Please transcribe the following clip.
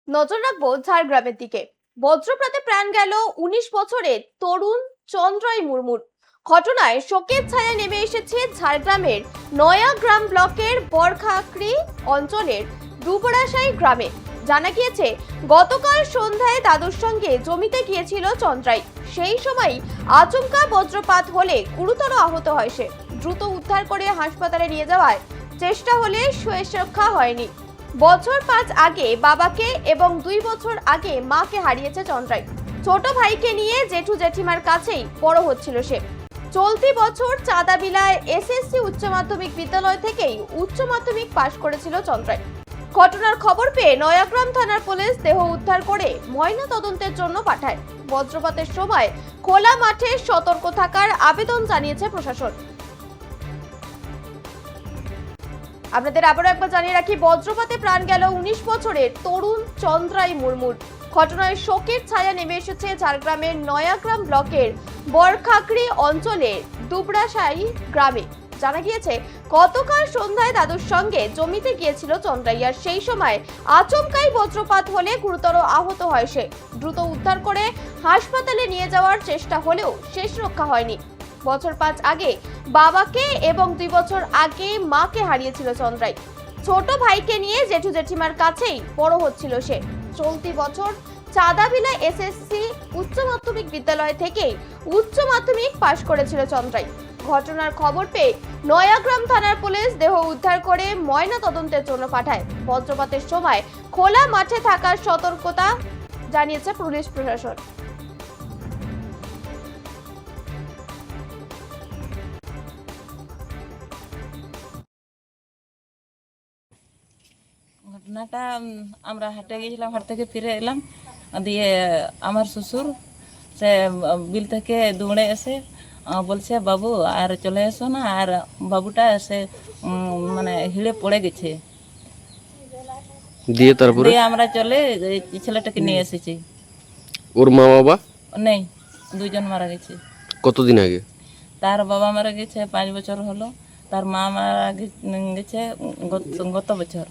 নজর রাখবো ঝাড়গ্রামের দিকে। বজ্রপাতে প্রাণ গেল ১৯ বছরের তরুণ চন্দ্রাই মুর্মুর। ঘটনায় শোকের ছায়া নেমে এসেছে ঝাড়গ্রামের নয়াগ্রাম ব্লকের বরখাকড়ি অঞ্চলের ডুবরাশাই গ্রামে। জানা গিয়েছে, গতকাল সন্ধ্যায় দাদুর সঙ্গে জমিতে গিয়েছিল চন্দ্রাই। সেই সময় আচমকা বজ্রপাত হলে গুরুতর আহত হয় সে। দ্রুত উদ্ধার করে হাসপাতালে নিয়ে যাওয়ার চেষ্টা হলে শেষ রক্ষা হয়নি। বছর ৫ আগে বাবাকে এবং ২ বছর আগে মাকে হারিয়েছে চন্দ্রাই। ছোট ভাইকে নিয়ে জেঠু জেঠিমার কাছেই বড় হচ্ছিল সে। চলতি বছর চাঁদাবিলায় এসএসসি উচ্চ মাধ্যমিক বিদ্যালয় থেকেই উচ্চ মাধ্যমিক পাশ করেছিল চন্দ্রাই। ঘটনার খবর পেয়ে নয়াগ্রাম থানার পুলিশ দেহ উদ্ধার করে ময়না তদন্তের জন্য পাঠায়। বজ্রপাতের সময় খোলা মাঠে সতর্ক থাকার আবেদন জানিয়েছে প্রশাসন। আপনাদের আবারও একবার জানিয়ে রাখি, বজ্রপাতে প্রাণ গেল ১৯ বছরের তরুণ চন্দ্রাই মুর্মুর। ঘটনায় শোকের ছায়া নেমে এসেছে ঝাড়গ্রামের নয়াগ্রাম ব্লকের বরখাকড়ি অঞ্চলের ডুবরাশাই গ্রামে। জানা গিয়েছে, গতকাল সন্ধ্যায় দাদুর সঙ্গে জমিতে গিয়েছিল চন্দ্রাই, আর সেই সময় আচমকাই বজ্রপাত হলে গুরুতর আহত হয় সে। দ্রুত উদ্ধার করে হাসপাতালে নিয়ে যাওয়ার চেষ্টা হলেও শেষ রক্ষা হয়নি। বছর ৫ আগে বাবাকে এবং ২ বছর আগে মাকে হারিয়েছিল চন্দ্রাই। ছোট ভাইকে নিয়ে জেঠু জেঠিমার কাছেই বড় হচ্ছিল সে। চলতি বছর চাঁদাবিলা এসএসসি উচ্চ মাধ্যমিক বিদ্যালয় থেকেই উচ্চ মাধ্যমিক পাশ করেছিল চন্দ্রাই। ঘটনার খবর পেয়ে নয়াগ্রাম থানার পুলিশ দেহ উদ্ধার করে ময়না তদন্তের জন্য পাঠায়। বজ্রপাতের সময় খোলা মাঠে থাকার সতর্কতা জানিয়েছে পুলিশ প্রশাসন। ঘটনাটা আমরা হাটে গিয়েছিলাম, হাট থেকে ফিরে এলাম, দিয়ে আমার শ্বশুর সে বিল থেকে দৌড়ে এসে বলছে, বাবু আর চলে এসো না, আর বাবুটা সে মানে হিড়ে পড়ে গেছে। দিয়ে তারপরে আমরা চলে ছেলেটাকে নিয়ে এসেছি। ওর মা বাবা নেই, দুজন মারা গেছে। কতদিন আগে? তার বাবা মারা গেছে ৫ বছর হলো, তার মা মারা গেছে গত বছর।